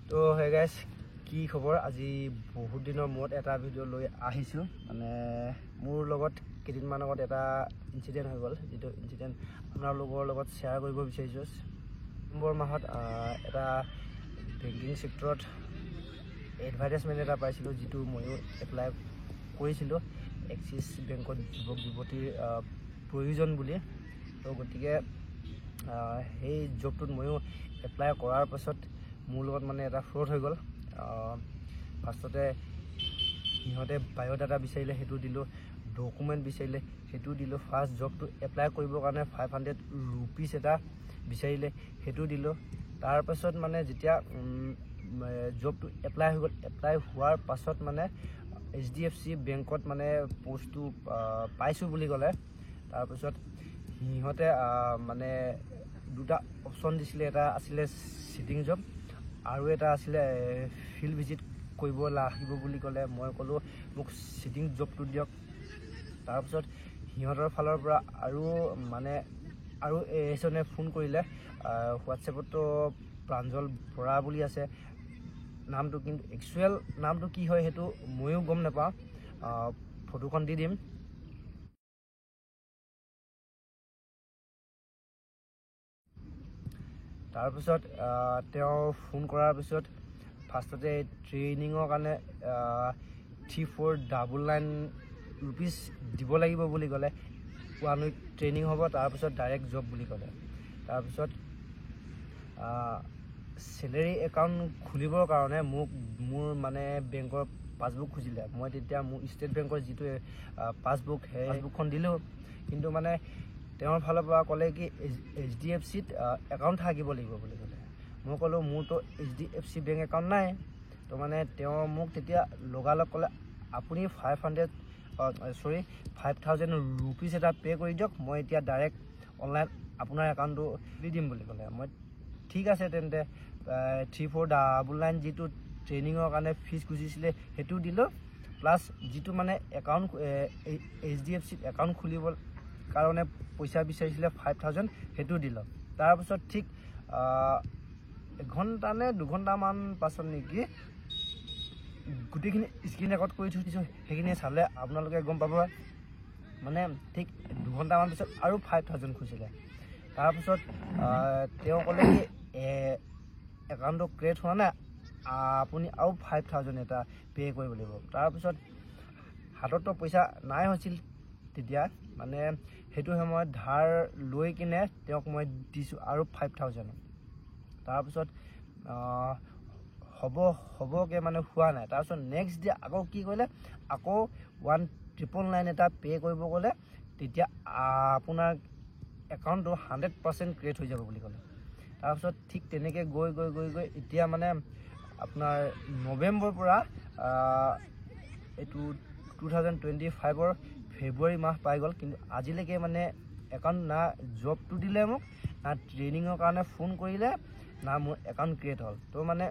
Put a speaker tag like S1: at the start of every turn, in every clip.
S1: তো hey guys কি খবৰ আজি বহুত দিনৰ মূৰত এটা ভিডিঅ' লৈ আহিছোঁ মানে মোৰ লগত কেইদিনমান আগত এটা ইনচিডেণ্ট হৈ গ'ল যিটো ইনচিডেণ্ট আপোনালোকৰ লগত শ্বেয়াৰ কৰিব বিচাৰিছোঁ নৱেম্বৰ মাহত এটা বেংকিং ছেক্টৰত এডভাৰটাইজমেণ্ট এটা পাইছিলোঁ যিটো ময়ো এপ্লাই কৰিছিলোঁ এক্সিছ বেংকত যুৱক যুৱতীৰ প্ৰয়োজন বুলি তো গতিকে সেই জবটোত ময়ো এপ্লাই কৰাৰ পাছত মোৰ লগত মানে এটা ফ্ৰড হৈ গ'ল ফাৰ্ষ্টতে সিহঁতে বায়'ডাটা বিচাৰিলে সেইটো দিলোঁ ডকুমেণ্ট বিচাৰিলে সেইটো দিলোঁ ফাৰ্ষ্ট জবটো এপ্লাই কৰিবৰ কাৰণে 500 ৰুপিজ এটা বিচাৰিলে সেইটো দিলোঁ তাৰপাছত মানে যেতিয়া জবটো এপ্লাই হৈ গ'ল এপ্লাই হোৱাৰ পাছত মানে HDFC বেংকত মানে পোষ্টটো পাইছোঁ বুলি ক'লে তাৰপাছত সিহঁতে মানে দুটা অপশ্যন দিছিলে এটা আছিলে চিটিং জব আৰু এটা আছিলে ফিল্ড ভিজিট কৰিব লাগিব বুলি ক'লে মই ক'লোঁ মোক চিটিং জবটো দিয়ক তাৰপিছত সিহঁতৰ ফালৰ পৰা আৰু এজনে ফোন কৰিলে হোৱাটছএপতো প্ৰাঞ্জল বৰা বুলি আছে নামটো কিন্তু একচুৱেল নামটো কি হয় সেইটো ময়ো গম নাপাওঁ ফটোখন দি দিম তাৰপিছত তেওঁ ফোন কৰাৰ পিছত ফাৰ্ষ্টতে ট্ৰেইনিঙৰ কাৰণে 3499 ৰুপিজ দিব লাগিব বুলি ক'লে 1 উইক ট্ৰেইনিং হ'ব তাৰপিছত ডাইৰেক্ট জব বুলি ক'লে তাৰপিছত চেলেৰী একাউণ্ট খুলিবৰ কাৰণে মোৰ মানে বেংকৰ পাছবুক খুজিলে মই তেতিয়া মোৰ ষ্টেট বেংকৰ যিটো পাছবুক সেই পাছবুকখন দিলোঁ কিন্তু মানে তেওঁৰ ফালৰ পৰা ক'লে কি HDFCত একাউণ্ট থাকিব লাগিব বুলি ক'লে মই ক'লোঁ মোৰতো HDFC বেংক একাউণ্ট নাই তো মানে তেওঁ মোক তেতিয়া লগালগ ক'লে আপুনি 5000 ৰুপিজ এটা পে' কৰি দিয়ক মই এতিয়া ডাইৰেক্ট অনলাইন আপোনাৰ একাউণ্টটো দি দিম বুলি ক'লে মই ঠিক আছে তেন্তে 3499 যিটো ট্ৰেইনিঙৰ কাৰণে ফিজ খুজিছিলে সেইটো দিলোঁ প্লাছ যিটো মানে একাউণ্ট HDFCত একাউণ্ট খুলিব কাৰণে পইচা বিচাৰিছিলে 5000 সেইটো দিলোঁ তাৰপিছত ঠিক এঘণ্টা নে দুঘণ্টামান পাছত নেকি গোটেইখিনি স্ক্ৰীন ৰেকৰ্ড কৰি থৈ দিছোঁ সেইখিনি চালে আপোনালোকে গম পাব মানে ঠিক দুঘণ্টামান পিছত আৰু 5000 খুজিলে তাৰপিছত তেওঁ ক'লে কি একাউণ্টটো ক্ৰিয়েট হোৱা নাই আপুনি আৰু 5000 এটা পে' কৰিব লাগিব তাৰপিছত হাততো পইচা নাই হৈছিল তেতিয়া মানে সেইটো সময়ত ধাৰ লৈ কিনে তেওঁক মই দিছোঁ আৰু 5000 তাৰপিছত হ'বকৈ মানে হোৱা নাই তাৰপিছত নেক্সট ডে আকৌ কি কৰিলে আকৌ 1999 এটা পে' কৰিব ক'লে তেতিয়া আপোনাৰ একাউণ্টটো 100% ক্ৰিয়েট হৈ যাব বুলি ক'লে তাৰপিছত ঠিক তেনেকৈ গৈ এতিয়া মানে আপোনাৰ নৱেম্বৰৰ পৰা এইটো 2025ৰ ফেব্ৰুৱাৰী মাহ পাই গ'ল কিন্তু আজিলৈকে মানে একাউণ্ট না জবটো দিলে মোক না ট্ৰেইনিঙৰ কাৰণে ফোন কৰিলে না মোৰ একাউণ্ট ক্ৰিয়েট হ'ল তো মানে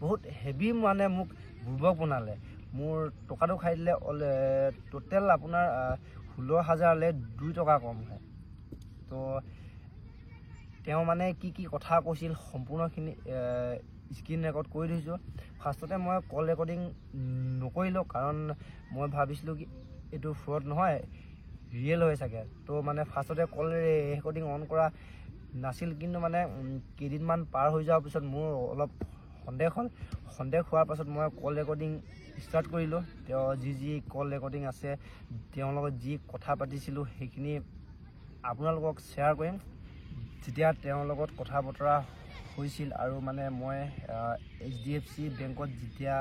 S1: বহুত হেভি মানে মোক বুৰ্বক বনালে মোৰ টকাটো খাই দিলে টোটেল আপোনাৰ 16000লে 2 টকা কম হয় তো তেওঁ মানে কি কথা কৈছিল সম্পূৰ্ণখিনি স্ক্ৰীন ৰেকৰ্ড কৰি দিছোঁ ফাৰ্ষ্টতে মই কল ৰেকৰ্ডিং নকৰিলোঁ কাৰণ মই ভাবিছিলোঁ কি এইটো ফ্ৰড নহয় ৰিয়েল হৈ চাগে তো মানে ফাৰ্ষ্টতে কল ৰেকৰ্ডিং অন কৰা নাছিল কিন্তু মানে কেইদিনমান পাৰ হৈ যোৱাৰ পিছত মোৰ অলপ সন্দেহ হোৱাৰ পাছত মই কল ৰেকৰ্ডিং ষ্টাৰ্ট কৰিলোঁ তেওঁ যি কল ৰেকৰ্ডিং আছে তেওঁৰ লগত যি কথা পাতিছিলোঁ সেইখিনি আপোনালোকক শ্বেয়াৰ কৰিম যেতিয়া তেওঁৰ লগত কথা বতৰা হৈছিল আৰু মানে মই HDFC বেংকত যেতিয়া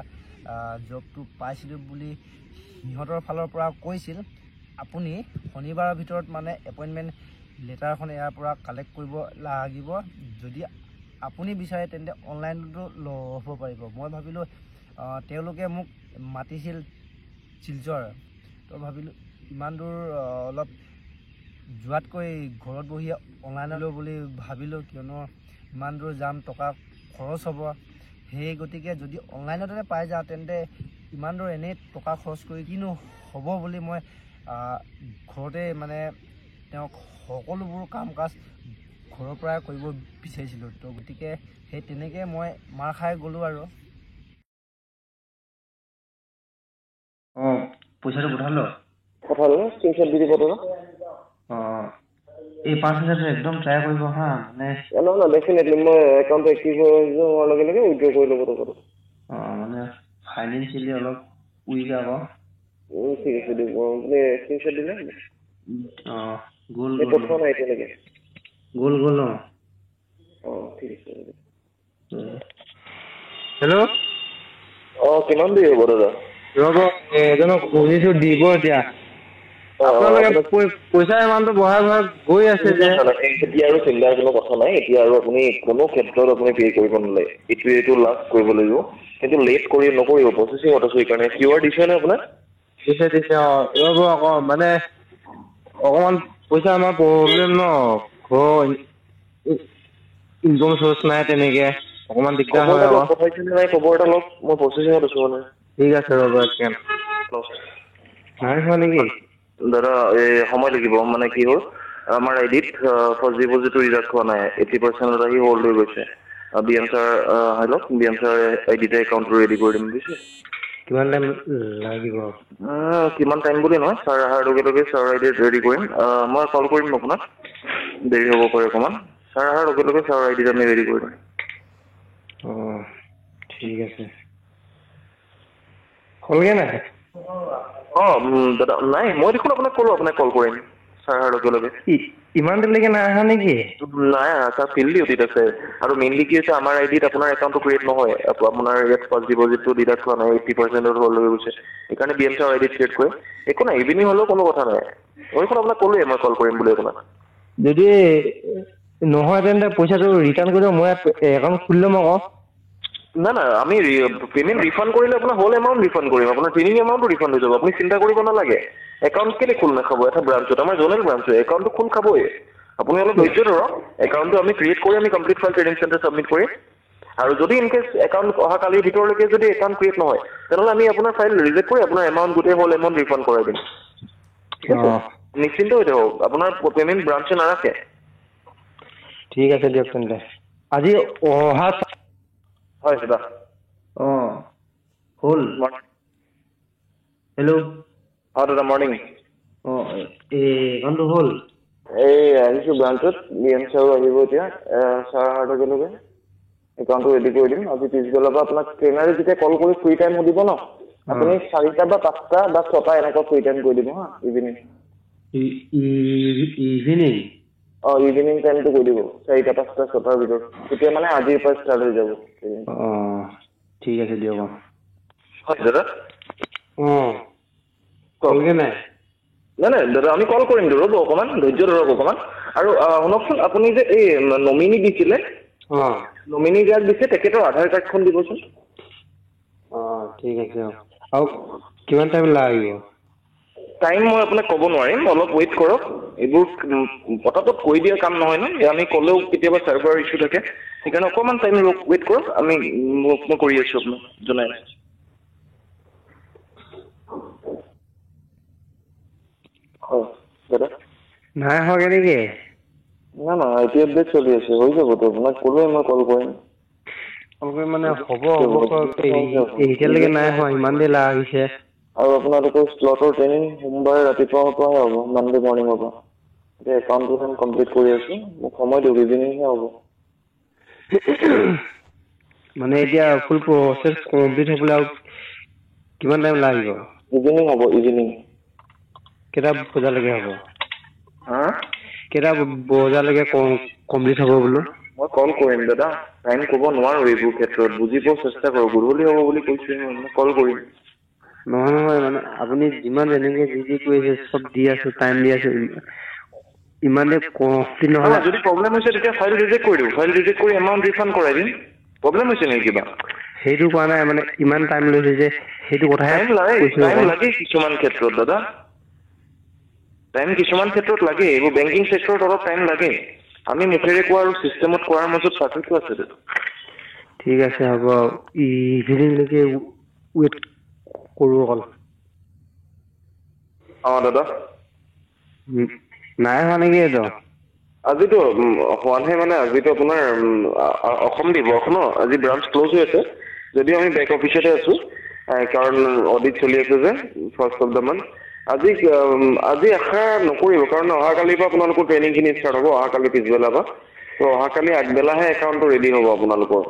S1: জবটো পাইছিলোঁ বুলি সিহঁতৰ ফালৰ পৰা কৈছিল আপুনি শনিবাৰৰ ভিতৰত মানে এপইণ্টমেণ্ট লেটাৰখন ইয়াৰ পৰা কালেক্ট কৰিব লাগিব যদি আপুনি বিচাৰে তেন্তে অনলাইনতো ল'ব পাৰিব মই ভাবিলোঁ তেওঁলোকে মোক মাতিছিল শিলচৰ তো ভাবিলোঁ ইমান দূৰ অলপ যোৱাতকৈ ঘৰত বহি অনলাইন লৈ বুলি ভাবিলোঁ কিয়নো ইমান দূৰ যাম টকা খৰচ হ'ব সেই গতিকে যদি অনলাইনতে পাই যাওঁ তেন্তে ইমান দূৰ এনেই টকা খৰচ কৰি কিনো হ'ব বুলি মই ঘৰতে মানে তেওঁক সকলোবোৰ কাম কাজ ঘৰৰ পৰাই কৰিব বিচাৰিছিলোঁ তো গতিকে সেই তেনেকৈ মই মাৰ খাই গ'লোঁ আৰু পইচাটো পঠালো
S2: স্ক্ৰীনশ্বট দি দিব দাদা
S1: এই 5,000 একদম ট্ৰাই কৰিব হা মানে
S2: নহয় ডেফিনেটলি মই একাউণ্টটো এক্টিভ হোৱাৰ লগে লগে উইথড্ৰ কৰি ল'ব টকাটো
S1: মানে ফাইনেন্সিয়েলি অলপ উইক আকৌ
S2: ঠিক আছে দিয়ক আপুনি স্ক্ৰীনশ্বট দিলে
S1: গ'ল
S2: পঠোৱা নাই এতিয়ালৈকে
S1: গ'ল
S2: ঠিক আছে
S1: হেল্ল'
S2: কিমান দেৰি হ'ব দাদা
S1: ৰ'ব এজনক বুজিছোঁ দিব এতিয়া আপোনালোকে পইচা এমাউণ্টটো বঢ়াই গৈ আছে যে
S2: এতিয়া আৰু চিন্তাৰ কোনো কথা নাই এতিয়া আৰু আপুনি কোনো ক্ষেত্ৰত আপুনি পে' কৰিব নালাগে এইটো লাষ্ট কৰিব লাগিব কিন্তু লেট কৰি নকৰিব প্ৰচেচিঙত আছোঁ সেইকাৰণে কিউআৰ দিছে নে আপোনাৰ
S1: দিছে ৰ'ব আকৌ মানে অকণমান পইচা আমাৰ প্ৰব্লেম ন ঘৰ ইনকম চ'ৰ্চ নাই তেনেকৈ অকণমান দিগদাৰ হয় আকৌ
S2: পঠাইছেনে নাই খবৰ এটা লওক মই প্ৰচেচিঙত আছোঁ মানে
S1: ঠিক আছে ৰ'ব নাই হোৱা নেকি
S2: দাদা সময় লাগিব মানে কি হ'ল আমাৰ আইডিত ফাৰ্ষ্ট ডিপ'জিটটো ৰিজাল্ট হোৱা নাই 80% আহি হ'ল্ড হৈ গৈছে বি এম ছাৰ হাই লওক বি এম ছাৰ আইডিতে একাউণ্টটো ৰেডি কৰি দিম বুজিছে
S1: কিমান টাইম লাগিব
S2: কিমান টাইম বুলি নহয় ছাৰ অহাৰ লগে লগে ছাৰ আইডিত ৰেডি কৰিম মই কল কৰিম আপোনাক দেৰি হ'ব পাৰে অকণমান ছাৰ অহাৰ লগে লগে ছাৰ আইডিত আমি ৰেডি কৰি দিম
S1: ঠিক আছে হ'লগৈ নাই
S2: দাদা নাই মই দেখোন আপোনাক ক'লোঁ আপোনাক কল কৰিম ছাৰ অহাৰ লগে লগে
S1: ইমান দেৰিলৈকে নাই অহা নেকি
S2: নাই ছাৰ ফিল্ড ডিউটিত আছে আৰু মেইনলি কি হৈছে আমাৰ আইডিত আপোনাৰ একাউণ্টটো ক্ৰিয়েট নহয় আপোনাৰ ইয়াত ফাৰ্ষ্ট ডিপ'জিটটো ডিডাক্ট হোৱা নাই 80% হ'ল হৈ গৈছে সেইকাৰণে বি এম ছাৰ আইডিত ক্ৰিয়েট কৰে একো নাই ইভিনিং হ'লেও কোনো কথা নাই মই দেখোন আপোনাক ক'লোৱে মই কল কৰিম বুলি আপোনাক
S1: যদি নহয় তেন্তে পইচাটো ৰিটাৰ্ণ কৰি দিয়ক মই একাউণ্ট খুলি ল'ম আকৌ
S2: নাই আমি পে'মেণ্ট ৰিফাণ্ড কৰিলে আপোনাৰ হ'ল এমাউণ্ট ৰিফাণ্ড কৰিম আপোনাৰ ট্ৰেইনিং এমাউণ্টটো ৰিফাণ্ড হৈ যাব আপুনি চিন্তা কৰিব নালাগে একাউণ্ট কেলৈ খোল নাখাব এটা ব্ৰাঞ্চত আমাৰ জ'নেল ব্ৰাঞ্চ হয় একাউণ্টটো খোল খাবই আপুনি অলপ ধৈৰ্য ধৰক একাউণ্টটো আমি ক্ৰিয়েট কৰি আমি complete file training centre submit কৰিম আৰু যদি ইনকেছ একাউণ্ট অহা কালিৰ ভিতৰলৈকে যদি একাউণ্ট ক্ৰিয়েট নহয় তেনেহ'লে আমি আপোনাৰ ফাইল ৰিজেক্ট কৰি আপোনাৰ এমাউণ্ট গোটেই হ'ল এমাউণ্ট ৰিফাণ্ড কৰাই দিম নিশ্চিন্ত হৈ থাকক আপোনাৰ পে'মেণ্ট ব্ৰাঞ্চে নাৰাখে
S1: ঠিক আছে দিয়ক তেন্তে আজি অহা
S2: হয় দাদা
S1: হ'ল হেল্ল'
S2: দাদা মৰ্ণিং
S1: একাউণ্টটো হ'ল
S2: আহিছোঁ ব্ৰাঞ্চত বি এম ছাৰো আহিব এতিয়া ছাৰ অহাৰ লগে লগে একাউণ্টটো ৰেডি কৰি দিম আজি পিছবেলাৰ পৰা আপোনাক ট্ৰেইনাৰে যেতিয়া কল কৰি ফ্ৰী টাইম সুধিব ন আপুনি 4টা বা 5টা বা 6টা এনেকুৱা ফ্ৰী টাইম কৰি দিব হা ইভিনিং ইভিনিং টাইমটো কৰি দিব 4টা 5টা 6টাৰ ভিতৰত তেতিয়া মানে আজিৰ পৰা ষ্টাৰ্ট হৈ যাব
S1: ঠিক আছে দিয়ক
S2: হয় দাদা
S1: কলগৈ নাই
S2: নাই দাদা আমি কল কৰিম ৰ'ব অকণমান ধৈৰ্য ধৰক অকণমান আৰু শুনকচোন আপুনি যে এই নমিনী দিছিলে নমিনী যাক দিছে তেখেতৰ আধাৰ কাৰ্ডখন দিবচোন
S1: ঠিক আছে আৰু কিমান টাইম লাগিব
S2: টাইম মই আপোনাক ক'ব নোৱাৰিম অলপ ৱেইট কৰক এইবোৰ পটাপট কৈ দিয়া কাম নহয় ন আমি ক'লেও কেতিয়াবা চাৰ্ভাৰ ইছ্যু থাকে সেইকাৰণে অকণমান টাইম ৱেইট কৰক আমি মই কৰি আছোঁ আপোনাক জনাই দাদা
S1: নাই হোৱাগৈ নেকি
S2: না আই টি আপডেট চলি আছে হৈ যাবতো আপোনাক ক'লোৱে মই কল কৰিম
S1: মানে হ'ব এতিয়ালৈকে নাই হোৱা ইমান দেৰি লাগিছে
S2: আৰু আপোনালোকৰ শ্লটৰ ট্ৰেইনিং সোমবাৰে ৰাতিপুৱাৰ পৰাহে হ'ব মানডে মৰ্ণিঙৰ পৰা এতিয়া একাউণ্টটো কমপ্লিট কৰি আছোঁ মোক সময় দিয়ক ইভিনিংহে হ'ব
S1: মানে এতিয়া ফুল প্ৰচেছ কমপ্লিট হ'বলৈ আৰু কিমান টাইম লাগিব
S2: ইভিনিং হ'ব ইভিনিং
S1: কেইটা বজালৈকে হ'ব
S2: হা
S1: কেইটা বজালৈকে কমপ্লিট হ'ব বোলো
S2: মই কল কৰিম দাদা টাইম ক'ব নোৱাৰোঁ এইবোৰ ক্ষেত্ৰত বুজিব চেষ্টা কৰোঁ গধূলি হ'ব বুলি কৈছোঁ মই কল কৰিম
S1: নহয় মানে আপুনি যিমান যেনেকৈ যি কৰিছে চব দি আছোঁ টাইম দি আছোঁ ইমানে কমপ্লিট নহ'লে
S2: যদি প্ৰব্লেম হৈছে তেতিয়া ফাইল ৰিজেক্ট কৰি দিওঁ ফাইল ৰিজেক্ট কৰি এমাউণ্ট ৰিফাণ্ড কৰাই দিম প্ৰব্লেম হৈছে নেকি কিবা
S1: সেইটো কোৱা নাই মানে ইমান টাইম লৈছে যে সেইটো কথাহে
S2: টাইম লাগে কিছুমান ক্ষেত্ৰত দাদা টাইম কিছুমান ক্ষেত্ৰত লাগে এইবোৰ বেংকিং ছেক্টৰত অলপ টাইম লাগে আমি মুখেৰে কোৱা আৰু চিষ্টেমত কোৱাৰ মাজত পাৰ্থক্য আছে দাদা
S1: ঠিক আছে হ'ব ইভিনিংলৈকে ৱেইট কৰোঁ অকল
S2: দাদা
S1: নাই হোৱা নেকি এইটো
S2: আজিতো হোৱানহে মানে আজিতো আপোনাৰ অসম দিৱস ন আজি ব্ৰাঞ্চ ক্ল'জ হৈ আছে যদিও আমি বেক অফিচতে আছো কাৰণ অডিট চলি আছে যে ফাৰ্ষ্ট অফ দ্য মান্থ আজি আশা নকৰিব কাৰণ অহাকালিৰ পৰা আপোনালোকৰ ট্ৰেইনিংখিনি ষ্টাৰ্ট হ'ব অহাকালি পিছবেলা পৰা তো অহাকালি আগবেলাহে একাউণ্টটো ৰেডি হ'ব আপোনালোকৰ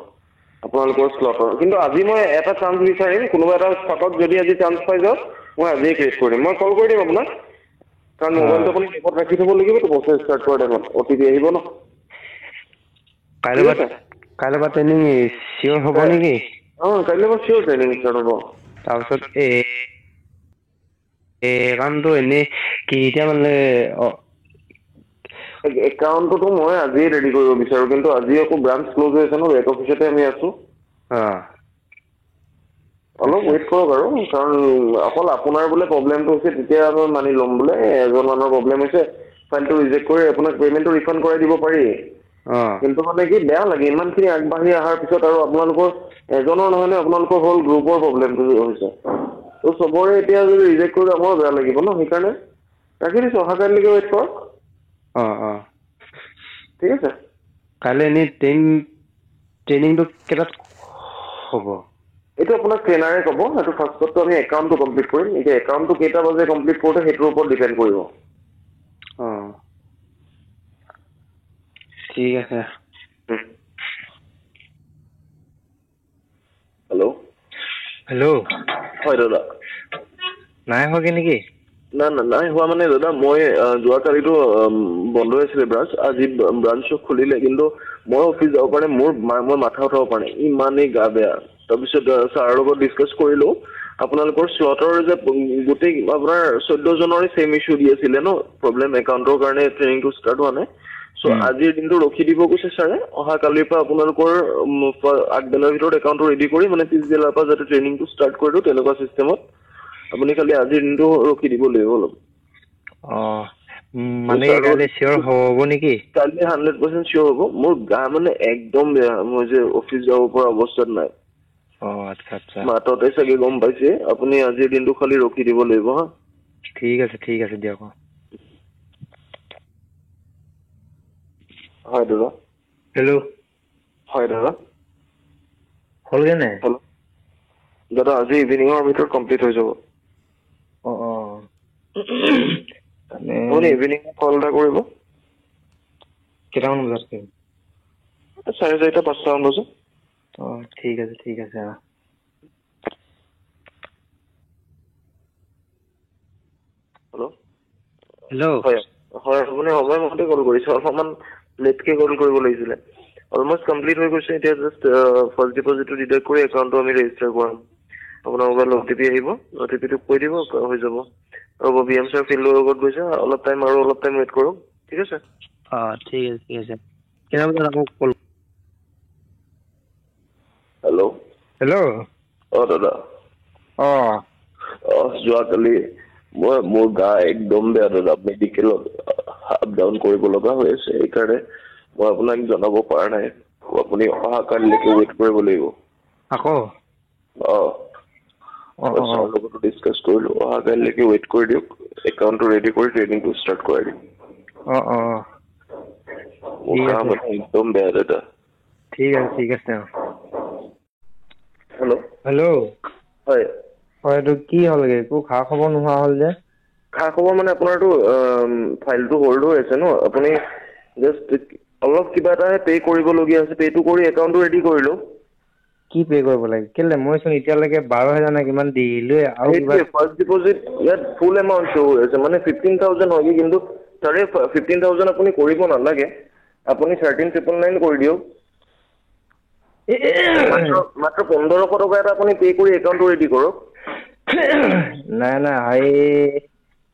S2: স্লটৰ কিন্তু আজি মই এটা চান্স বিচাৰিম কোনোবা এটা স্পটত যদি আজি চান্স পাই যাওঁ মই আজিয়ে ক্ৰিয়েট কৰি দিম মই কল কৰি দিম আপোনাক কাৰণ মোবাইলটো আপুনি ৰেকৰ্ড ৰাখি থ'ব লাগিবতো প্ৰচেছ ষ্টাৰ্ট কৰা টাইমত অ' টি পি আহিব ন
S3: কাইলৈ পৰা ট্ৰেইনিং চিয়'ৰ হ'ব নেকি
S2: কাইলৈ পৰা চিয়'ৰ ট্ৰেইনিং ষ্টাৰ্ট হ'ব
S3: তাৰপিছত একাউণ্টটো এনেই কেতিয়া মানে
S2: একাউণ্টটোতো মই আজিয়ে ৰেডি কৰিব বিচাৰোঁ কিন্তু আজি আকৌ ব্ৰাঞ্চ ক্ল'জ হৈ আছে ন বেক অফিচতে আমি আছোঁ অলপ ৱেইট কৰক আৰু কাৰণ অকল আপোনাৰ বোলে প্ৰব্লেমটো হৈছে তেতিয়া আমি মানি ল'ম বোলে এজন মানুহৰ প্ৰব্লেম হৈছে ফাইলটো ৰিজেক্ট কৰি আপোনাক পে'মেণ্টটো ৰিফাণ্ড কৰাই দিব পাৰি কিন্তু মানে কি বেয়া লাগে ইমানখিনি আগবাঢ়ি অহাৰ পিছত আৰু আপোনালোকৰ এজনৰ নহয় নে আপোনালোকৰ হ'ল গ্ৰুপৰ প্ৰব্লেমটো হৈছে তো চবৰে এতিয়া যদি ৰিজেক্ট কৰি আমাৰো বেয়া লাগিব ন সেইকাৰণে ৰাখি দিছোঁ অহাকালিলৈকে ৱেইট কৰক ঠিক আছে
S3: কাইলৈ এনেই ট্ৰেইনিংটো কেইটাত হ'ব
S2: এইটো আপোনাক ট্ৰেইনাৰে ক'ব সেইটো ফাৰ্ষ্টতটো আমি একাউণ্টটো কমপ্লিট কৰিম এতিয়া একাউণ্টটো কেইটা বাজে কমপ্লিট কৰোঁতে সেইটোৰ ওপৰত ডিপেণ্ড কৰিব
S3: ঠিক আছে হেল্ল'
S2: হয় দাদা
S3: নাই হোৱাগে নেকি
S2: নাই হোৱা মানে দাদা মই যোৱাকালিতো বন্ধ হৈছিলে ব্ৰাঞ্চ আজি ব্ৰাঞ্চ খুলিলে কিন্তু মই অফিচ যাব পৰা নাই মই মাথা উঠাব পৰা নাই ইমানেই গা বেয়া তাৰপিছত ছাৰৰ লগত ডিছকাছ কৰিলোঁ আপোনালোকৰ শ্লটৰ যে গোটেই আপোনাৰ 14 জনৰে ছেম ইছ্যু দি আছিলে ন প্ৰব্লেম একাউণ্টৰ কাৰণে ট্ৰেইনিংটো ষ্টাৰ্ট হোৱা নাই চ' আজিৰ দিনটো ৰখি দিব কৈছে ছাৰে অহাকালিৰ পৰা আপোনালোকৰ আগবেলাৰ ভিতৰত একাউণ্টটো ৰেডি কৰি মানে পিছবেলাৰ পৰা যাতে ট্ৰেইনিংটো ষ্টাৰ্ট কৰি দিওঁ তেনেকুৱা চিষ্টেমত আপুনি খালি আজিৰ দিনটো ৰখি দিব লাগিব অলপ
S3: মানে কাইলৈ চিয়'ৰ হ'ব নেকি
S2: কালি 100% চিয়'ৰ হ'ব মোৰ গা মানে একদম বেয়া মই যে অফিচ যাব পৰা অৱস্থাত নাই
S3: আচ্ছা
S2: মাততে চাগে গম পাইছে আপুনি আজিৰ দিনটো খালি ৰখি দিব লাগিব হা
S3: ঠিক আছে দিয়ক
S2: হয় দাদা
S3: হেল্ল'
S2: হয় দাদা
S3: হ'লগে নাই
S2: হেল্ল' দাদা আজি ইভিনিঙৰ ভিতৰত কমপ্লিট হৈ যাব আপুনি ইভিনিং কল এটা কৰিব
S3: কেইটামান বজাত কৰিম
S2: 4:30 5টামান বজাত
S3: ঠিক আছে হেল্ল'
S2: হয় আপুনি সময়মতে কল কৰিছে অলপমান লেটকে কল কৰিব লাগিছিলে অলমষ্ট কমপ্লিট হৈ গৈছে এতিয়া জাষ্ট ফাৰ্ষ্ট ডিপজিটটো ডিডাক্ট কৰি একাউণ্টটো আমি ৰেজিষ্টাৰ কৰাম আপোনাৰ মোবাইল অ' টি পি আহিব অ' টি পিটো কৈ দিব হৈ যাব ৰ'ব BM ছাৰ ফিল্ডৰ লগত গৈছে অলপ টাইম ৱেইট কৰক ঠিক আছে
S3: ঠিক আছে কেইটা বজাত আকৌ কল হেল্ল'
S2: দাদা যোৱাকালি মোৰ গা একদম বেয়া দাদা মেডিকেলত আপ ডাউন কৰিব লগা হৈ আছে সেইকাৰণে মই আপোনাক জনাব পৰা নাই আপুনি অহাকালিলৈকে ৱেইট কৰিব লাগিব
S3: আকৌ
S2: ছাৰৰ লগতো ডিছকাছ কৰিলোঁ অহাকালিলৈকে ৱেইট কৰি দিয়ক একাউণ্টটো ৰেডি কৰি ট্ৰেইনিংটো ষ্টাৰ্ট কৰাই দিম মোৰ গা মানে একদম বেয়া দাদা
S3: ঠিক আছে
S2: হেল্ল' হয়
S3: এইটো কি হ'লগে একো খা খবৰ নোহোৱা হ'ল যে
S2: খা খবৰ মানে আপোনাৰতো ফাইলটো হোল্ড হৈ আছে ন আপুনি জাষ্ট অলপ কিবা এটাহে পে' কৰিবলগীয়া আছে পে'টো কৰি একাউণ্টটো ৰেডি কৰিলোঁ
S3: কি পে' কৰিব লাগে কেলে মইচোন এতিয়ালৈকে 12,000 নে কিমান দিলোৱে আৰু
S2: ফাৰ্ষ্ট ডিপজিট ইয়াত ফুল এমাউণ্ট শ্ব' হৈ আছে মানে 15,000 হয়গে কিন্তু তাৰে 15,000 আপুনি কৰিব নালাগে আপুনি 13,999 কৰি দিয়ক মাত্ৰ 1,500 টকা এটা আপুনি পে' কৰি একাউণ্টটো ৰেডি কৰক
S3: নাই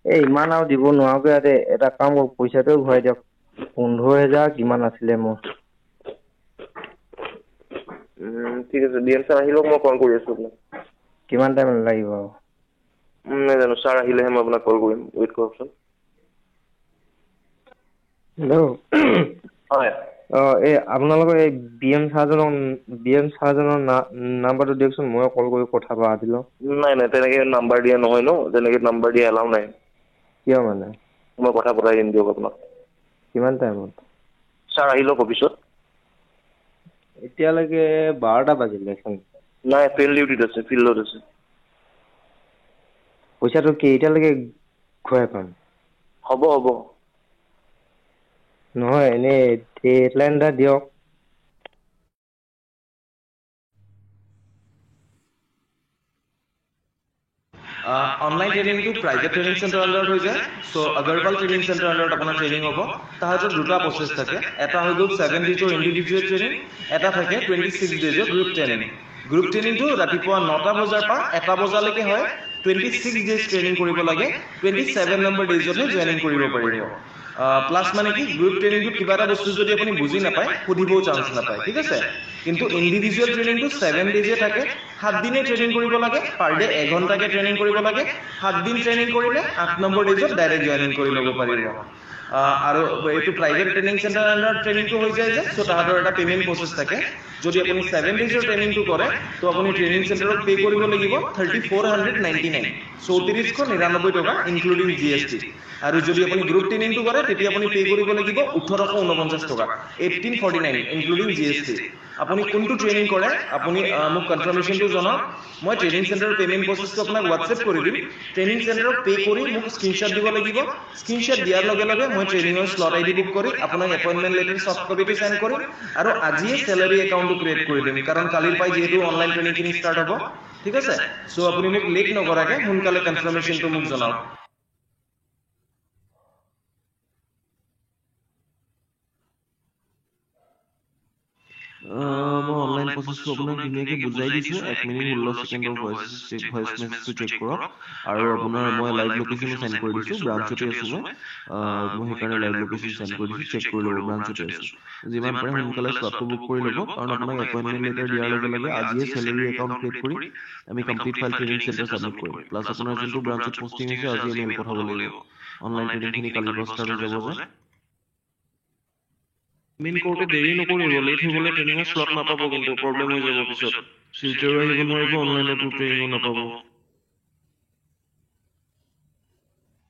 S3: ইমান আৰু দিব নোৱাৰোগে এটা কাম কৰক পইচাটো ঘূৰাই দিয়ক 15,000 কিমান আছিলে মোৰ
S2: ঠিক আছে BM ছাৰ আহিলেও মই কল কৰি আছোঁ আপোনাক
S3: কিমান টাইম লাগিব আৰু
S2: নাজানো ছাৰ আহিলেহে মই আপোনাক কল কৰিম ৱেইট কৰকচোন
S3: হেল্ল'
S2: হয়
S3: আপোনালোকৰ এই BM ছাৰজনৰ নাম্বাৰটো দিয়কচোন মই কল কৰি কথা পাতি লওঁ
S2: নাই তেনেকে নাম্বাৰ দিয়া নহয় ন তেনেকে নাম্বাৰ দিয়া এলাও নাই
S3: কিয় মানে
S2: মই কথা পতাই দিম দিয়ক আপোনাক
S3: কিমান টাইমত
S2: ছাৰ আহি লওক অফিচত।
S3: এতিয়ালৈকে 12টা বাজিলে দেখোন।
S2: নাই, ফিল্ড ডিউটিত আছে, ফিল্ডত আছে।
S3: পইচাটো কি এতিয়ালৈকে ঘূৰাই পাম?
S2: হ'ব হ'ব।
S3: নহয়, এনেই ডেডলাইন এটা দিয়ক।
S4: অনলাইন ট্ৰেইনিংটো প্ৰাইভেট ট্ৰেইনিং চেণ্টাৰ আণ্ডাৰত হৈ যায়। চ' আগৰৱাল ট্ৰেইনিং চেণ্টাৰ আণ্ডাৰত আপোনাৰ ট্ৰেইনিং হ'ব। তাহাঁতৰ দুটা প্ৰচেছ থাকে, এটা হৈ গ'ল 7 ডেজৰ ইণ্ডিভিজুৱেল ট্ৰেইনিং, এটা থাকে 26 ডেজৰ গ্ৰুপ ট্ৰেইনিং। গ্ৰুপ ট্ৰেইনিংটো ৰাতিপুৱা 9টা বজাৰ পৰা 1টা বজালৈকে হয়। 26 ডেজ ট্ৰেইনিং কৰিব লাগে, 27 নম্বৰ ডেজতহে জইনিং কৰিব পাৰিব। প্লাছ মানে কি, গ্ৰুপ ট্ৰেইনিংটোত কিবা এটা বস্তু যদি আপুনি বুজি নাপায়, সুধিবও চান্স নাপায়, ঠিক আছে। কিন্তু ইণ্ডিভিজুৱেল ট্ৰেইনিংটো 7 ডেজে থাকে, 7 দিনে ট্ৰেইনিং কৰিব লাগে, পাৰ ডে 1 ঘণ্টাকে ট্ৰেইনিং কৰিব লাগে। 7 দিন ট্ৰেইনিং কৰিলে 8 নম্বৰ ডেজত ডাইৰেক্ট জইনিং কৰি ল'ব পাৰিব। আৰু এইটো প্ৰাইভেট ট্ৰেইনিং চেণ্টাৰ আণ্ডাৰত ট্ৰেইনিংটো হৈ যায় যে, চ' তাহাঁতৰ এটা পে'মেণ্ট প্ৰচেছ থাকে। যদি আপুনি 7 ডেজৰ ট্ৰেইনিংটো কৰে, তো আপুনি ট্ৰেইনিং চেণ্টাৰত পে' কৰিব লাগিব 3499, 3499 টকা ইনক্লুডিং GST। আৰু যদি আপুনি গ্ৰুপ ট্ৰেইনিংটো কৰে, তেতিয়া আপুনি পে' কৰিব লাগিব 1849 টকা, 1849 ইনক্লুডিং GST। আপুনি কোনটো ট্ৰেইনিং কৰে আপুনি মোক কনফাৰ্মেশ্যনটো জনাওক। মই ট্ৰেইনিং চেণ্টাৰৰ পে'মেণ্ট প্ৰচেছটো আপোনাক হোৱাটছএপ কৰি দিম। ট্ৰেইনিং চেণ্টাৰত পে' কৰি মোক স্ক্ৰীনশ্বট দিব লাগিব। স্ক্ৰীনশ্বট দিয়াৰ লগে লগে মই ট্ৰেইনিঙৰ স্লট ID বুক কৰি আপোনাক এপইণ্টমেণ্ট লেটাৰ ছফ্ট কপিটো চেণ্ড কৰিম, আৰু আজিয়ে চেলাৰী একাউণ্টটো ক্ৰিয়েট কৰি দিম, কাৰণ কালিৰ পৰাই যিহেতু অনলাইন ট্ৰেইনিংখিনি ষ্টাৰ্ট হ'ব, ঠিক আছে। চ' আপুনি মোক লেট নকৰাকৈ সোনকালে কনফাৰ্মেশ্যনটো মোক জনাওক। মই অনলাইন প্ৰচেছটো আপোনাক ধুনীয়াকৈ বুজাই দিছোঁ। 1 মিনিট 16 ছেকেণ্ডৰ ভইচ মেছেজটো চেক কৰক। আৰু আপোনাৰ মই লাইভ লোকেশ্যনো চেণ্ড কৰি দিছোঁ, ব্ৰাঞ্চতে আছোঁ মই সেইকাৰণে লাইভ লোকেশ্যন চেণ্ড কৰি দিছোঁ, চেক কৰি ল'ব, ব্ৰাঞ্চতে আছোঁ। যিমান পাৰে সোনকালে স্লটটো বুক কৰি ল'ব, কাৰণ আপোনাক এপইণ্টমেণ্ট লেটাৰ দিয়াৰ লগে লগে আজিয়ে চেলাৰী একাউণ্ট ক্ৰিয়েট কৰি আমি complete file training centre submit কৰিম। প্লাছ আপোনাৰ যোনটো ব্ৰাঞ্চত পষ্টিং হৈছে আজি মেইল পঠাব লাগিব। অনলাইন ট্ৰেইনিংখিনি কালিৰ পৰা ষ্টাৰ্ট হৈ যাব যে। মেইন কৰোঁতে দেৰি নকৰিব, লেট হৈ গ'লে ট্ৰেইনিঙৰ স্লট নাপাব, কিন্তু প্ৰব্লেম হৈ যাব পিছত। ফিল্টাৰো আহিব নোৱাৰিব, অনলাইনতো ট্ৰেইনিঙো নাপাব।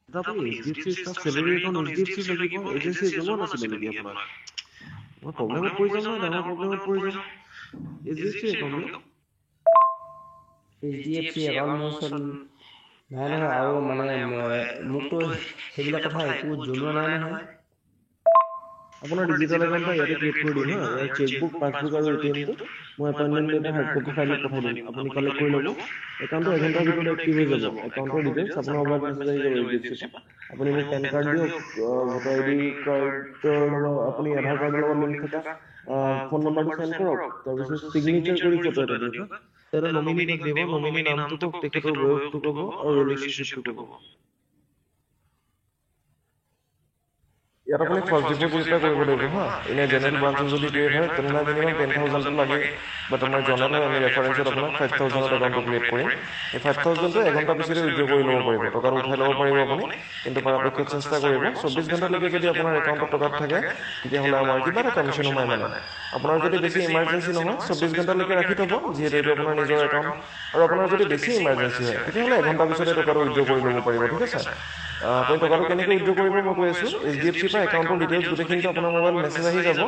S4: আপুনি HDFC staff salary account HDFC লাগিব, এজেঞ্চি জমা নাছিলে নেকি আপোনাৰ? মই প্ৰব্লেমত পৰি যাম নহয়, ডাঙৰ প্ৰব্লেমত পৰি যাম। HDFC একাউণ্ট
S3: HDFC একাউণ্ট মোৰ ওচৰত নাই নহয়, আৰু মানে মোকতো সেইবিলাক কথা একো জনোৱা নাই নহয়।
S4: আপোনাৰ ডিজিটেল একাউণ্ট এটা ইয়াতে ক্ৰিয়েট কৰি দিম হা। ইয়াৰ চেকবুক, পাছবুক আৰু ATM-টো মই এপইণ্টমেণ্ট লেটাৰ হাৰ্ড কপি ফাইলত পঠাই দিম, আপুনি কালেক্ট কৰি ল'ব। একাউণ্টটো 1 ঘণ্টাৰ ভিতৰত এক্টিভ হৈ যাব। একাউণ্টৰ ডিটেইলছ আপোনাৰ মোবাইলত মেছেজ আহি যাব HDFC পৰা। আপুনি মোক পেন কাৰ্ড দিয়ক, ভোটাৰ ID কাৰ্ডৰ লগত আপুনি আধাৰ কাৰ্ডৰ লগত লিংক থকা ফোন নম্বৰটো চেণ্ড কৰক, তাৰপিছত চিগনেচাৰ কৰি ফটো এটা দিয়ক। তেতিয়াহ'লে নমিনীক দিব, নমিনী নামটো কওক, তেখেতৰ বয়সটো ক'ব আৰু ৰিলেশ্যনশ্বিপটো ক'ব। ইয়াত আপুনি ফাৰ্ষ্ট ডিপ'জিট এটা কৰিব লাগিব হা। এনে জেনেৰেল ব্ৰাঞ্চত যদি ক্ৰিয়েট হয় তেনেহ'লে মিনিমাম 10,000টো লাগে, বাট আমাৰ জনালে আমি ৰেফাৰেঞ্চত আপোনাক 5,000ত একাউণ্টটো ক্ৰিয়েট কৰিম। এই 5,000টো 1 ঘণ্টাৰ পিছতে উইথড্ৰ কৰি ল'ব পাৰিব, টকাটো উঠাই ল'ব পাৰিব আপুনি, কিন্তু পৰাপক্ষত চেষ্টা কৰিব 24 ঘণ্টালৈকে যদি আপোনাৰ একাউণ্টত টকা থাকে তেতিয়াহ'লে আমাৰ কিবা এটা কমিশ্যন সোমাই মানে। আপোনাৰ যদি বেছি ইমাৰ্জেঞ্চি নহয় 24 ঘণ্টালৈকে ৰাখি থ'ব, যিহেতু এইটো আপোনাৰ নিজৰ একাউণ্ট, আৰু আপোনাৰ যদি বেছি ইমাৰ্জেঞ্চি হয় তেতিয়াহ'লে 1 ঘণ্টাৰ পিছতে টকাটো উইথড্ৰ কৰি ল'ব পাৰিব, ঠিক আছে। আপুনি টকাটো কেনেকৈ উইথড্ৰ কৰিব মই কৈ আছোঁ। HDFC পৰা একাউণ্টৰ ডিটেইলছ গোটেইখিনিটো আপোনাৰ মোবাইল মেছেজ আহি যাব।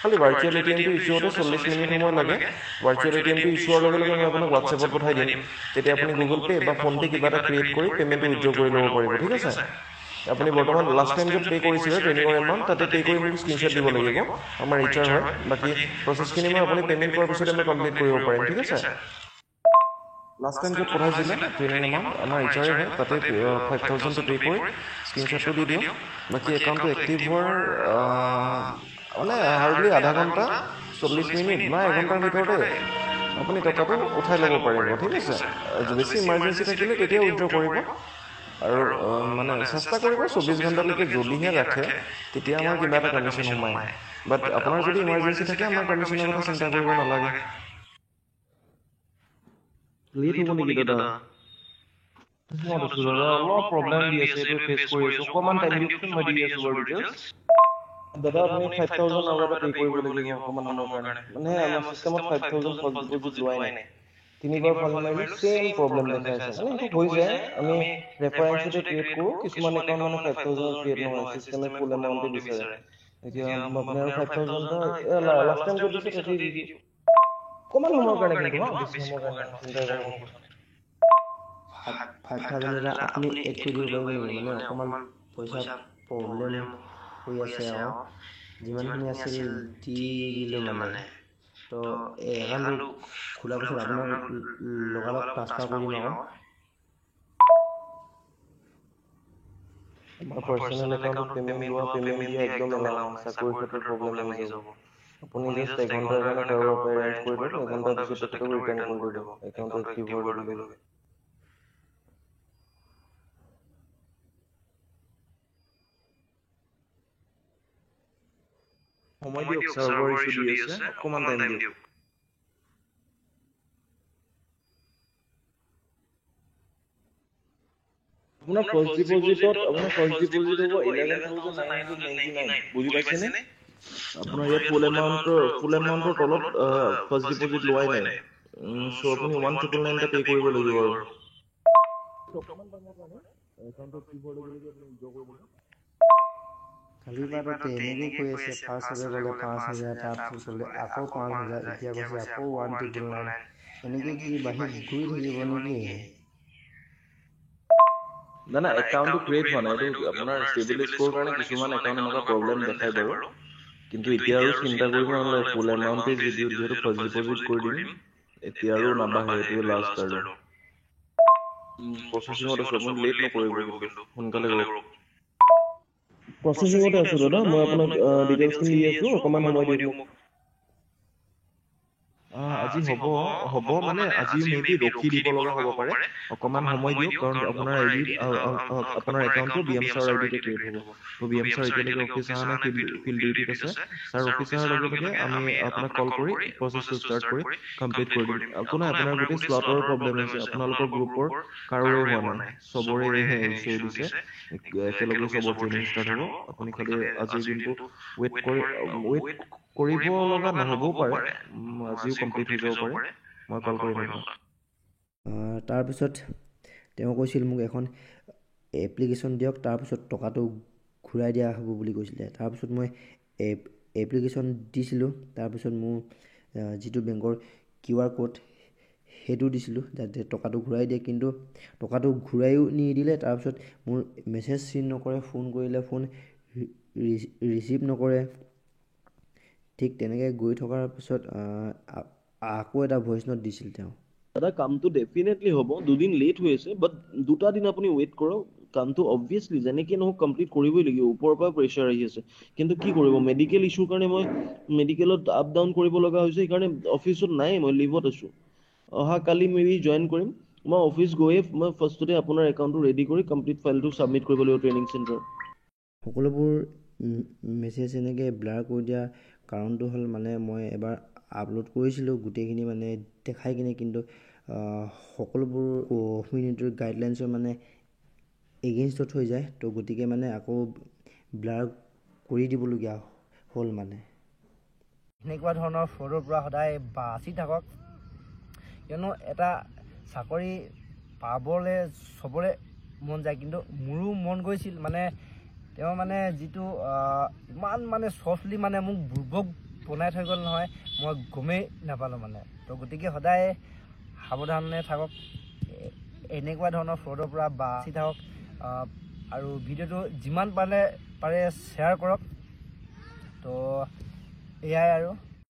S4: খালি ভাৰ্চুৱেল ATM-টো ইছ্যু হওঁতে 40 মিনিট সময় লাগে। ভাৰ্চুৱেল ATM-টো ইছ্যু হোৱাৰ লগে লগে মই আপোনাক হোৱাটছএপত পঠাই দিম, তেতিয়া আপুনি গুগল পে' বা ফোন পে' কিবা এটা ক্ৰিয়েট কৰি পে'মেণ্টটো উইথড্ৰ কৰি ল'ব পাৰিব, ঠিক আছে। আপুনি বৰ্তমান লাষ্ট টাইম য'ত পে' কৰিছিলে ট্ৰেইনিঙৰ এমাউণ্ট, তাতে পে' কৰি মোক স্ক্ৰীনশ্বট দিব লাগিব, আমাৰ HR হয়। বাকী প্ৰচেছখিনি মই আপুনি পে'মেণ্ট কৰাৰ পিছতে আমি কমপ্লিট কৰিব পাৰিম, ঠিক আছে। লাষ্ট টাইম য'ত পঠাইছিলে ট্ৰেইনিং এমাউণ্ট আমাৰ HR হয়, তাতে 5,000টো পে' কৰি স্ক্ৰীনশ্বটটো দি দিওঁ। বাকী একাউণ্টটো এক্টিভ হোৱাৰ মানে হাৰ্ডলি আধা ঘণ্টা 40 মিনিট বা 1 ঘণ্টাৰ ভিতৰতে আপুনি টকাটো উঠাই ল'ব পাৰিব, ঠিক আছে। বেছি ইমাৰ্জেঞ্চি থাকিলে তেতিয়া উইথড্ৰ কৰিব, আৰু মানে চেষ্টা কৰিব 24 ঘণ্টালৈকে যদিহে ৰাখে তেতিয়া আমাৰ কিবা এটা কমিশ্যন সোমায়, বাট আপোনাৰ যদি ইমাৰ্জেঞ্চি থাকে আমাৰ কমিশ্যনৰ কথা চিন্তা কৰিব নালাগে। লেট হ'ব নেকি দাদা? অলপ প্ৰব্লেম দি আছে, এইটো ফেচ কৰি আছোঁ, অকণমান টাইম দিয়কচোন, মই দি আছোঁ বাৰু ডিটেইলছ। দাদা আপুনি 5,000 আৰু এটা পে' কৰিব লাগিব অকণমান মানুহৰ কাৰণে, মানে আমাৰ চিষ্টেমত 5,000 ফাৰ্ষ্ট ডিপ'জিট লোৱাই নাই। 3বাৰ ফোন মাৰিলে চেম প্ৰব্লেম দেখাই আছে, মানে এইটো হৈ যায়, আমি ৰেফাৰেঞ্চতে ক্ৰিয়েট কৰোঁ, কিছুমান একাউণ্ট মানে 5,000 ক্ৰিয়েট নহয়, চিষ্টেমে ফুল এমাউণ্টে বিচাৰে। এতিয়া আপুনি আৰু 5,000 লাষ্ট টাইম কৰি দিছে 30 দি দিওঁ অকণমান সময়ৰ কাৰণে কিন্তু বেছি সময়ৰ কাৰণে চিন্তা কৰিব
S3: 5,000 এটা আপুনি এড কৰি দিব পাৰিব নেকি মানে অকণমান পইচা প্ৰব্লেম হৈ আছে আৰু যিমানখিনি আছিল দি দিলোঁ মানে তো এই একাউণ্টটো খোলাৰ পিছত আপোনাক লগালগ ট্ৰান্সফাৰ কৰি দিম আকৌ
S4: আমাৰ পাৰ্চনেল একাউণ্টত পে'মেণ্ট লোৱা পে'মেণ্ট দিয়া একদম এলাও নহয় চাকৰিৰ ক্ষেত্ৰত প্ৰব্লেম আহি যাব আপুনি জাষ্ট এঘণ্টাৰ কাৰণে কাৰোবাৰ পৰা এৰেঞ্জ কৰি দিয়ক এঘণ্টাৰ পিছত তেখেতক ৰিটাৰ্ণ কৰি দিব একাউণ্টটো এক্টিভ হোৱাৰ লগে লগে সময় দিয়ক চাৰ্ভাৰ ইছ্যু দি আছে অকণমান টাইম দিয়ক আপোনাৰ ফাৰ্ষ্ট ডিপজিট হ'ব 11,999 বুজি পাইছেনে আপোনাৰ ইয়াত ফুল এমাউণ্টৰ তলত ফাৰ্ষ্ট ডিপজিট লোৱাই নাই চ' আপুনি 1,999 এটা পে' কৰিব লাগিব আৰু
S3: কালিৰ পৰা তেনেকেই কৈ আছে ফাৰ্ষ্ট হ'লে গ'লে 5,000 তাৰপিছত গ'লে আকৌ 5,000 এতিয়া কৈছে আকৌ 1,999 এনেকৈ কি বাঢ়ি গৈ থাকিব নেকি
S4: না একাউণ্টটো ক্ৰিয়েট হোৱা নাই এইটো আপোনাৰ ষ্টেবল স্ক'ৰ কাৰণে কিছুমান একাউণ্ট এনেকুৱা প্ৰব্লেম দেখাই বাৰু কিন্তু এতিয়া আৰু চিন্তা কৰিব নালাগে ফুল এমাউণ্টে যিহেতু ফাৰ্ষ্ট ডিপজিট কৰি দিম এতিয়া আৰু নাবাঢ়ে এইটোৱে লাষ্ট আৰু প্ৰচেচিঙত আছোঁ আপুনি লেট নকৰিব কিন্তু সোনকালে কৰক প্ৰচেচিঙতে আছোঁ দাদা মই আপোনাক ডিটেইলছখিনি দি আছোঁ অকণমান সময় দিয়ক মোক আজি হ'ব মানে আজি মেবি ৰখি দিব লগা হ'ব পাৰে অকণমান সময় দিয়ক কাৰণ আপোনাৰ আপোনাৰ একাউণ্টটো BM ছাৰ আইডিতে ক্ৰিয়েট হ'ব তো BM ছাৰ এতিয়ালৈকে অফিচ অহা নাই ফিল্ড ডিউটিত আছে ছাৰ অফিচ অহাৰ লগে লগে আমি আপোনাক কল কৰি প্ৰচেছটো ষ্টাৰ্ট কৰি কমপ্লিট কৰি দিম আপোনাৰ গোটেই শ্লটৰ প্ৰব্লেম হৈছে আপোনালোকৰ গ্ৰুপৰ কাৰোৰে হোৱা নাই চবৰে ইছ্যু দিছে একেলগে চবৰ ট্ৰেইনিং ষ্টাৰ্ট হ'ব আপুনি খালি আজিৰ দিনটো ৱেইট কৰিব লগা নহ'বও পাৰে আজিও কমপ্লিট হৈ যাব পাৰে মই কল কৰিম আপোনাক
S3: তাৰপিছত তেওঁ কৈছিল মোক এখন এপ্লিকেশ্যন দিয়ক তাৰপিছত টকাটো ঘূৰাই দিয়া হ'ব বুলি কৈছিলে তাৰপিছত মই এপ্লিকেশ্যন দিছিলোঁ তাৰপিছত মোৰ যিটো বেংকৰ QR কোড সেইটো দিছিলোঁ যাতে টকাটো ঘূৰাই দিয়ে কিন্তু টকাটো ঘূৰাইও নিদিলে তাৰপিছত মোৰ মেছেজ চিন নকৰে ফোন কৰিলে ফোন ৰিচিভ নকৰে ঠিক তেনেকৈ গৈ থকাৰ পিছত আকৌ এটা ভইচ নোট দিছিল তেওঁ
S4: দাদা কামটো ডেফিনেটলি হ'ব দুদিন লেট হৈ আছে বাট দুটা দিন আপুনি ৱেইট কৰক কামটো অবভিয়াছলি যেনেকৈ নহওক কমপ্লিট কৰিবই লাগিব ওপৰৰ পৰা প্ৰেছাৰ আহি আছে কিন্তু কি কৰিব মেডিকেল ইছ্যুৰ কাৰণে মই মেডিকেলত আপ ডাউন কৰিব লগা হৈছে সেইকাৰণে অফিচত নাই মই লিভত আছোঁ অহা কালি মেবি জইন কৰিম মই অফিচ গৈয়ে মই ফাৰ্ষ্টতে আপোনাৰ একাউণ্টটো ৰেডি কৰি কমপ্লিট ফাইলটো ছাবমিট কৰিব লাগিব ট্ৰেইনিং চেণ্টাৰ
S3: সকলোবোৰ মেছেজ এনেকৈ ব্লাৰ কৰি দিয়া কাৰণটো হ'ল মানে মই এবাৰ আপলোড কৰিছিলোঁ গোটেইখিনি মানে দেখাই কিনে কিন্তু সকলোবোৰ কমিউনিটিৰ গাইডলাইনছৰ মানে এগেইনষ্টত হৈ যায় তো গতিকে মানে আকৌ ব্লাৰ কৰি দিবলগীয়া হ'ল মানে
S1: এনেকুৱা ধৰণৰ ফ্ৰডৰ পৰা সদায় বাচি থাকক কিয়নো এটা চাকৰি পাবলৈ চবৰে মন যায় কিন্তু মোৰো মন গৈছিল মানে তেওঁ মানে যিটো ইমান মানে চফ্টলি মানে মোক বুৰ্বক বনাই থৈ গ'ল নহয় মই গমেই নাপালোঁ মানে তো গতিকে সদায় সাৱধানে থাকক এনেকুৱা ধৰণৰ ফ্ৰডৰ পৰা বাচি থাকক আৰু ভিডিঅ'টো যিমান পাৰে শ্বেয়াৰ কৰক তো এয়াই আৰু